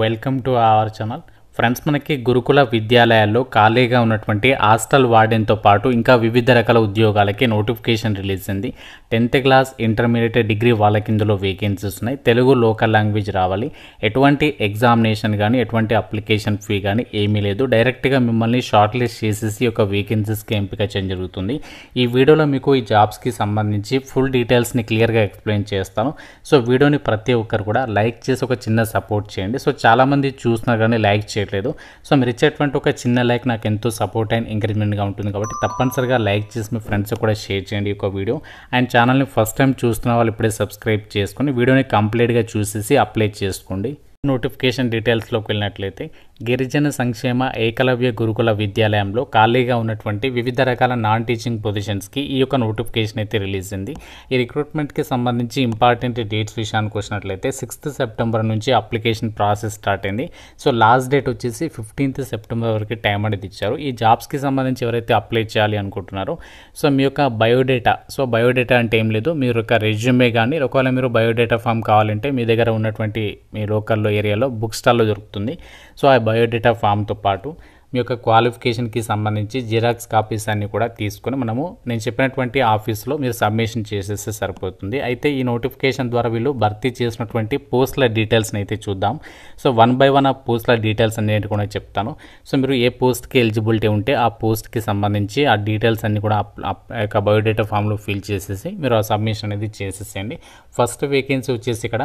Welcome to our channel. Friends, మనకి గురుకుల విద్యాలయాల్లో ఖాళీగా ఉన్నటువంటి హాస్టల్ వార్డెన్తో పాటు ఇంకా వివిధ రకాల ఉద్యోగాలకి నోటిఫికేషన్ రిలీజ్ అయింది. 10th క్లాస్, ఇంటర్మీడియట్, డిగ్రీ వాళ్ళకి ఇందులో వేకెన్సీస్ ఉన్నాయి. తెలుగు లోకల్ లాంగ్వేజ్ రావాలి. ఎటువంటి ఎగ్జామినేషన్ కానీ ఎటువంటి అప్లికేషన్ ఫీ కానీ ఏమీ లేదు. డైరెక్ట్గా మిమ్మల్ని షార్ట్ లిస్ట్ చేసేసి ఒక వేకెన్సీస్కి ఎంపిక చేయడం జరుగుతుంది. ఈ వీడియోలో మీకు ఈ జాబ్స్కి సంబంధించి ఫుల్ డీటెయిల్స్ని క్లియర్గా ఎక్స్ప్లెయిన్ చేస్తాను. సో వీడియోని ప్రతి ఒక్కరు కూడా లైక్ చేసి ఒక చిన్న సపోర్ట్ చేయండి. సో చాలామంది చూస్తున్నా కానీ లైక్ చేయట్లేదు. సో మీరు ఇచ్చేటువంటి ఒక చిన్న లైక్ నాకు ఎంతో సపోర్ట్ అండ్ ఎంకరేజ్మెంట్గా ఉంటుంది. కాబట్టి తప్పనిసరిగా లైక్ చేసి మీ ఫ్రెండ్స్ కూడా షేర్ చేయండి ఈ ఒక వీడియో. అండ్ ఛానల్ని ఫస్ట్ టైం చూస్తున్న వాళ్ళు ఇప్పుడే సబ్స్క్రైబ్ చేసుకొని వీడియోని కంప్లీట్గా చూసేసి అప్లై చేసుకోండి. నోటిఫికేషన్ డీటెయిల్స్లోకి వెళ్ళినట్లయితే గిరిజన సంక్షేమ ఏకలవ్య గురుకుల విద్యాలయంలో ఖాళీగా ఉన్నటువంటి వివిధ రకాల నాన్ టీచింగ్ పొజిషన్స్కి ఈ యొక్క నోటిఫికేషన్ అయితే రిలీజ్ అయింది. ఈ రిక్రూట్మెంట్కి సంబంధించి ఇంపార్టెంట్ డేట్స్ విషయానికి వచ్చినట్లయితే 6th సెప్టెంబర్ నుంచి అప్లికేషన్ ప్రాసెస్ స్టార్ట్ అయింది. సో లాస్ట్ డేట్ వచ్చేసి 15th సెప్టెంబర్ వరకు టైం అనేది ఇచ్చారు. ఈ జాబ్స్కి సంబంధించి ఎవరైతే అప్లై చేయాలి అనుకుంటున్నారో సో మీ యొక్క బయోడేటా, సో బయోడేటా అంటే ఏం లేదు, మీరు యొక్క రెజ్యూమే కానీ ఒకవేళ మీరు బయోడేటా ఫామ్ కావాలంటే మీ దగ్గర ఉన్నటువంటి మీ లోకల్లో ఏరియాలో బుక్ స్టాల్లో దొరుకుతుంది. సో ఆ బయోడేటా ఫామ్తో పాటు మీ యొక్క క్వాలిఫికేషన్కి సంబంధించి జిరాక్స్ కాపీస్ అన్ని కూడా తీసుకొని నేను చెప్పినటువంటి ఆఫీస్లో మీరు సబ్మిషన్ చేసేస్తే సరిపోతుంది. అయితే ఈ నోటిఫికేషన్ ద్వారా వీళ్ళు భర్తీ చేసినటువంటి పోస్టుల డీటెయిల్స్ని అయితే చూద్దాం. సో 1 by 1 ఆ పోస్టుల డీటెయిల్స్ అనేది కూడా చెప్తాను. సో మీరు ఏ పోస్ట్కి ఎలిజిబిలిటీ ఉంటే ఆ పోస్ట్కి సంబంధించి ఆ డీటెయిల్స్ అన్ని కూడా యొక్క బయోడేటా ఫామ్లో ఫిల్ చేసేసి మీరు ఆ సబ్మిషన్ అనేది చేసేసేయండి. ఫస్ట్ వేకెన్సీ వచ్చేసి ఇక్కడ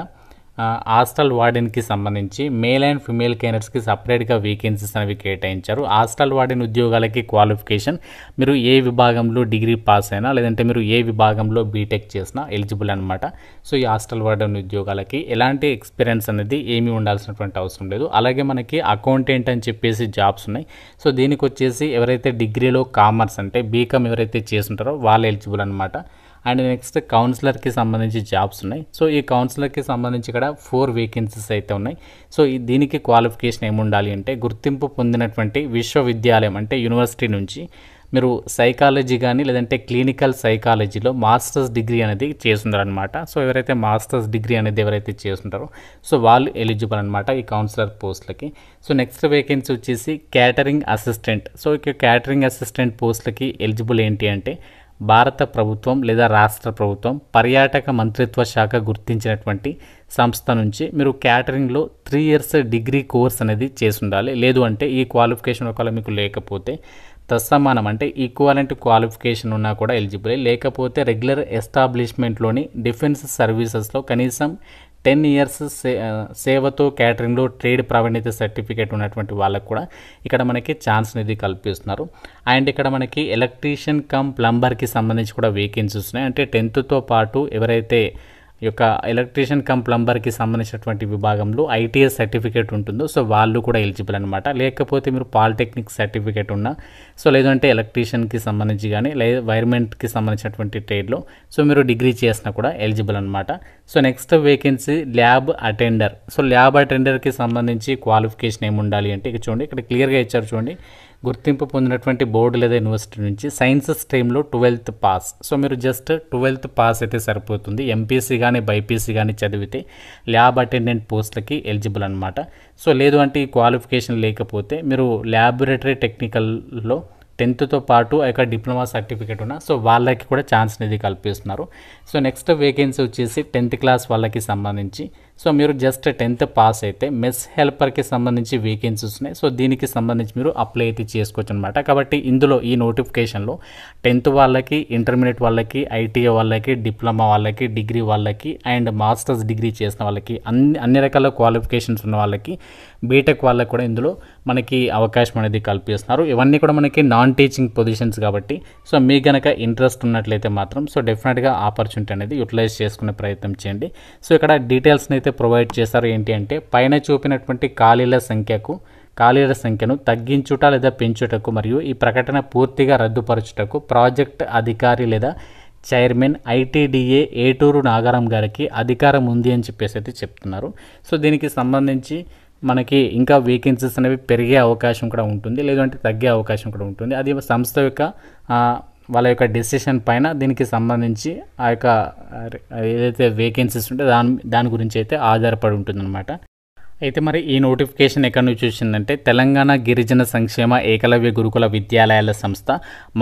హాస్టల్ వార్డెన్కి సంబంధించి మేల్ అండ్ ఫిమేల్ క్యాండిడేట్స్కి సపరేట్గా వేకెన్సీస్ అనేవి కేటాయించారు. హాస్టల్ వార్డెన్ ఉద్యోగాలకి క్వాలిఫికేషన్ మీరు ఏ విభాగంలో డిగ్రీ పాస్ అయినా లేదంటే మీరు ఏ విభాగంలో బీటెక్ చేసినా ఎలిజిబుల్ అనమాట. సో ఈ హాస్టల్ వార్డెన్ ఉద్యోగాలకి ఎలాంటి ఎక్స్పీరియన్స్ అనేది ఏమీ ఉండాల్సినటువంటి అవసరం లేదు. అలాగే మనకి అకౌంటెంట్ అని చెప్పేసి జాబ్స్ ఉన్నాయి. సో దీనికి వచ్చేసి ఎవరైతే డిగ్రీలో కామర్స్ అంటే బీకామ్ ఎవరైతే చేస్తుంటారో వాళ్ళు ఎలిజిబుల్ అనమాట. అండ్ నెక్స్ట్ కౌన్సిలర్కి సంబంధించి జాబ్స్ ఉన్నాయి. సో ఈ కౌన్సిలర్కి సంబంధించి ఇక్కడ 4 వేకెన్సీస్ అయితే ఉన్నాయి. సో దీనికి క్వాలిఫికేషన్ ఏముండాలి అంటే గుర్తింపు పొందినటువంటి విశ్వవిద్యాలయం అంటే యూనివర్సిటీ నుంచి మీరు సైకాలజీ కానీ లేదంటే క్లినికల్ సైకాలజీలో మాస్టర్స్ డిగ్రీ అనేది చేస్తుంటారనమాట. సో ఎవరైతే మాస్టర్స్ డిగ్రీ అనేది ఎవరైతే చేస్తుంటారో సో వాళ్ళు ఎలిజిబుల్ అనమాట ఈ కౌన్సిలర్ పోస్టులకి. సో నెక్స్ట్ వేకెన్సీ వచ్చేసి క్యాటరింగ్ అసిస్టెంట్. సో ఇక క్యాటరింగ్ అసిస్టెంట్ పోస్టులకి ఎలిజిబుల్ ఏంటి అంటే భారత ప్రభుత్వం లేదా రాష్ట్ర ప్రభుత్వం పర్యాటక మంత్రిత్వ శాఖ గుర్తించినటువంటి సంస్థ నుంచి మీరు క్యాటరింగ్లో 3 years డిగ్రీ కోర్స్ అనేది చేసి ఉండాలి. లేదు అంటే ఈ క్వాలిఫికేషన్ ఒకవేళ మీకు లేకపోతే తత్సమానం అంటే ఈక్వాలెంట్ క్వాలిఫికేషన్ ఉన్నా కూడా ఎలిజిబుల్. లేకపోతే రెగ్యులర్ ఎస్టాబ్లిష్మెంట్లోని డిఫెన్స్ సర్వీసెస్లో కనీసం 10 years సేవతో క్యాటరింగ్లో ట్రేడ్ ప్రావీణ్యత సర్టిఫికేట్ ఉన్నటువంటి వాళ్ళకు కూడా ఇక్కడ మనకి ఛాన్స్ అనేది కల్పిస్తున్నారు. అండ్ ఇక్కడ మనకి ఎలక్ట్రీషియన్ కమ్ ప్లంబర్కి సంబంధించి కూడా వేకెన్సీస్ ఉన్నాయి. అంటే 10th పాటు ఎవరైతే ఈ యొక్క ఎలక్ట్రీషియన్ కమ్ ప్లంబర్కి సంబంధించినటువంటి విభాగంలో ఐటీఎస్ సర్టిఫికేట్ ఉంటుందో సో వాళ్ళు కూడా ఎలిజిబుల్ అనమాట. లేకపోతే మీరు పాలిటెక్నిక్ సర్టిఫికేట్ ఉన్నా సో లేదంటే ఎలక్ట్రీషియన్కి సంబంధించి కానీ లేదా వైర్మెంట్కి సంబంధించినటువంటి ట్రేడ్లో సో మీరు డిగ్రీ చేసినా కూడా ఎలిజిబుల్ అనమాట. So next vacancy lab attender. So lab అటెండర్కి సంబంధించి క్వాలిఫికేషన్ ఏమి ఉండాలి అంటే ఇక చూడండి, ఇక్కడ క్లియర్గా ఇచ్చారు చూడండి. గుర్తింపు పొందినటువంటి బోర్డు లేదా యూనివర్సిటీ నుంచి సైన్స్ స్ట్రీమ్లో 12th పాస్. సో మీరు జస్ట్ 12th పాస్ అయితే సరిపోతుంది. ఎంపీసీ కానీ బైపీసీ కానీ చదివితే ల్యాబ్ అటెండెంట్ పోస్టులకి ఎలిజిబుల్ అనమాట. సో లేదు అంటే ఈ క్వాలిఫికేషన్ లేకపోతే మీరు ల్యాబొరేటరీ టెక్నికల్లో 10th పాటు ఆ యొక్క డిప్లొమా సర్టిఫికేట్ ఉన్నా సో వాళ్ళకి కూడా ఛాన్స్ అనేది కల్పిస్తున్నారు. సో నెక్స్ట్ వేకెన్సీ వచ్చేసి 10th క్లాస్ వాళ్ళకి సంబంధించి సో మీరు జస్ట్ 10th పాస్ అయితే మెస్ హెల్పర్కి సంబంధించి వేకెన్సీస్ ఉన్నాయి. సో దీనికి సంబంధించి మీరు అప్లై అయితే చేసుకోవచ్చు అనమాట. కాబట్టి ఇందులో ఈ నోటిఫికేషన్లో 10th వాళ్ళకి, ఇంటర్మీడియట్ వాళ్ళకి, ఐటీఐ వాళ్ళకి, డిప్లొమా వాళ్ళకి, డిగ్రీ వాళ్ళకి అండ్ మాస్టర్స్ డిగ్రీ చేసిన వాళ్ళకి అన్ని రకాల క్వాలిఫికేషన్స్ ఉన్న వాళ్ళకి, బీటెక్ వాళ్ళకి కూడా ఇందులో మనకి అవకాశం అనేది కల్పిస్తున్నారు. ఇవన్నీ కూడా మనకి నాన్ టీచింగ్ పొజిషన్స్ కాబట్టి సో మీకు కనుక ఇంట్రెస్ట్ ఉన్నట్లయితే మాత్రం సో డెఫినెట్గా ఆపర్చునిటీ అనేది యూటిలైజ్ చేసుకునే ప్రయత్నం చేయండి. సో ఇక్కడ డీటెయిల్స్ని అయితే ప్రొవైడ్ చేస్తారు. ఏంటి అంటే పైన చూపినటువంటి ఖాళీల సంఖ్యను తగ్గించుట లేదా పెంచుటకు మరియు ఈ ప్రకటన పూర్తిగా రద్దుపరచుటకు ప్రాజెక్ట్ అధికారి లేదా చైర్మన్ ఐటీడీఏ ఏటూరు నాగారం గారికి అధికారం ఉంది అని చెప్పేసి అయితే చెప్తున్నారు. సో దీనికి సంబంధించి మనకి ఇంకా వేకెన్సీస్ అనేవి పెరిగే అవకాశం కూడా ఉంటుంది, లేదంటే తగ్గే అవకాశం కూడా ఉంటుంది. అది సంస్థ యొక్క వాళ్ళ యొక్క డెసిషన్ పైన దీనికి సంబంధించి ఆ యొక్క ఏదైతే వేకెన్సీస్ ఉంటే దాని గురించి అయితే ఆధారపడి ఉంటుందన్నమాట. అయితే మరి ఈ నోటిఫికేషన్ ఎక్కడి నుంచి వచ్చిందంటే తెలంగాణ గిరిజన సంక్షేమ ఏకలవ్య గురుకుల విద్యాలయాల సంస్థ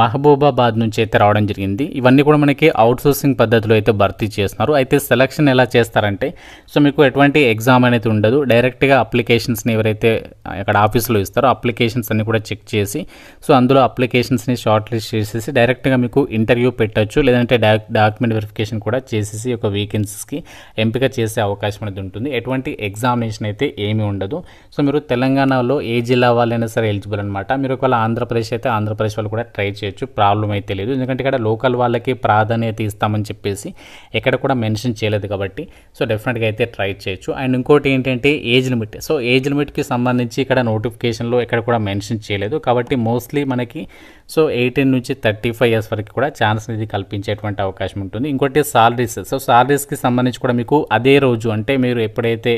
మహబూబాబాద్ నుంచి అయితే రావడం జరిగింది. ఇవన్నీ కూడా మనకి అవుట్సోర్సింగ్ పద్ధతిలో అయితే భర్తీ చేస్తున్నారు. అయితే సెలక్షన్ ఎలా చేస్తారంటే సో మీకు ఎటువంటి ఎగ్జామ్ అనేది ఉండదు. డైరెక్ట్గా అప్లికేషన్స్ని ఎవరైతే అక్కడ ఆఫీస్లో ఇస్తారో అప్లికేషన్స్ అన్ని కూడా చెక్ చేసి సో అందులో అప్లికేషన్స్ని షార్ట్ లిస్ట్ చేసేసి డైరెక్ట్గా మీకు ఇంటర్వ్యూ పెట్టచ్చు, లేదంటే డాక్యుమెంట్ వెరిఫికేషన్ కూడా చేసేసి ఒక వేకెన్సీస్కి ఎంపిక చేసే అవకాశం అనేది ఉంటుంది. ఎటువంటి ఎగ్జామినేషన్ అయితే ఏమీ ఉండదు. సో మీరు తెలంగాణలో ఏ జిల్లా వాళ్ళైనా సరే ఎలిజిబుల్ అనమాట. మీరు ఒకవేళ ఆంధ్రప్రదేశ్ అయితే ఆంధ్రప్రదేశ్ వాళ్ళు కూడా ట్రై చేయొచ్చు, ప్రాబ్లం అయితే లేదు. ఎందుకంటే ఇక్కడ లోకల్ వాళ్ళకి ప్రాధాన్యత ఇస్తామని చెప్పేసి ఎక్కడ కూడా మెన్షన్ చేయలేదు కాబట్టి సో డెఫినెట్గా అయితే ట్రై చేయొచ్చు. అండ్ ఇంకోటి ఏంటంటే ఏజ్ లిమిట్. సో ఏజ్ లిమిట్కి సంబంధించి ఇక్కడ నోటిఫికేషన్లో ఎక్కడ కూడా మెన్షన్ చేయలేదు కాబట్టి మోస్ట్లీ మనకి సో 18 నుంచి 35 ఇయర్స్ వరకు కూడా ఛాన్స్ అనేది కల్పించేటువంటి అవకాశం ఉంటుంది. ఇంకోటి సాలరీస్. సో సాలరీస్కి సంబంధించి కూడా మీకు అదే రోజు అంటే మీరు ఎప్పుడైతే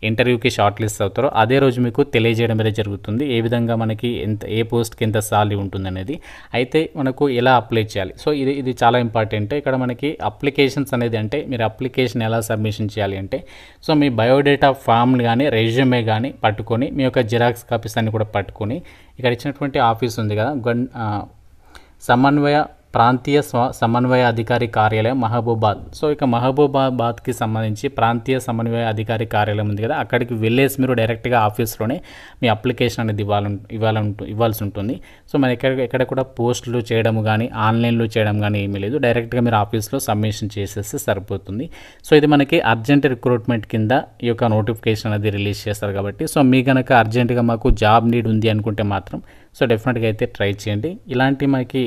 ఇంటర్వ్యూకి షార్ట్ లిస్ట్ అవుతారో అదే రోజు మీకు తెలియజేయడం అనేది జరుగుతుంది, ఏ విధంగా మనకి ఎంత ఏ పోస్ట్కి ఎంత సాలరీ ఉంటుంది అనేది. అయితే మనకు ఎలా అప్లై చేయాలి, సో ఇది చాలా ఇంపార్టెంట్. ఇక్కడ మనకి అప్లికేషన్స్ అనేది అంటే మీరు అప్లికేషన్ ఎలా సబ్మిషన్ చేయాలి అంటే సో మీ బయోడేటా ఫామ్ కానీ రెజ్యూమే కానీ పట్టుకొని మీ యొక్క జిరాక్స్ కాపీస్ అన్ని కూడా పట్టుకొని ఇక్కడ ఇచ్చినటువంటి ఆఫీస్ ఉంది కదా ప్రాంతీయ సమన్వయ అధికారి కార్యాలయం మహబూబాద్. సో ఇక మహబూబాబాద్కి సంబంధించి ప్రాంతీయ సమన్వయ అధికారి కార్యాలయం ఉంది కదా, అక్కడికి వెళ్ళేసి మీరు డైరెక్ట్గా ఆఫీస్లోనే మీ అప్లికేషన్ అనేది ఇవ్వాల్సి ఉంటుంది. సో మన ఎక్కడ కూడా పోస్టులు చేయడం కానీ ఆన్లైన్లో చేయడం కానీ ఏమీ లేదు, డైరెక్ట్గా మీరు ఆఫీస్లో సబ్మిషన్ చేసేస్తే సరిపోతుంది. సో ఇది మనకి అర్జెంట్ రిక్రూట్మెంట్ కింద ఈ యొక్క నోటిఫికేషన్ అనేది రిలీజ్ చేస్తారు కాబట్టి సో మీ కనుక అర్జెంటుగా మాకు జాబ్ నీడ్ ఉంది అనుకుంటే మాత్రం సో డెఫినెట్గా అయితే ట్రై చేయండి. ఇలాంటి మనకి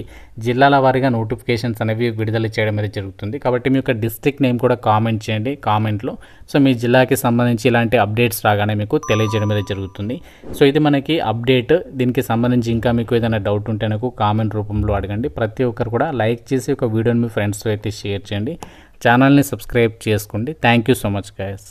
జిల్లాల వారీగా నోటిఫికేషన్స్ అనేవి విడుదల చేయడం అనేది జరుగుతుంది కాబట్టి మీ యొక్క డిస్ట్రిక్ట్ నేమ్ కూడా కామెంట్ చేయండి కామెంట్లో. సో మీ జిల్లాకి సంబంధించి ఇలాంటి అప్డేట్స్ రాగానే మీకు తెలియజేయడం అనేది జరుగుతుంది. సో ఇది మనకి అప్డేట్. దీనికి సంబంధించి ఇంకా మీకు ఏదైనా డౌట్ ఉంటే నాకు కామెంట్ రూపంలో అడగండి. ప్రతి ఒక్కరు కూడా లైక్ చేసి ఒక వీడియోని మీ ఫ్రెండ్స్తో అయితే షేర్ చేయండి, ఛానల్ని సబ్స్క్రైబ్ చేసుకోండి. Thank you so much guys.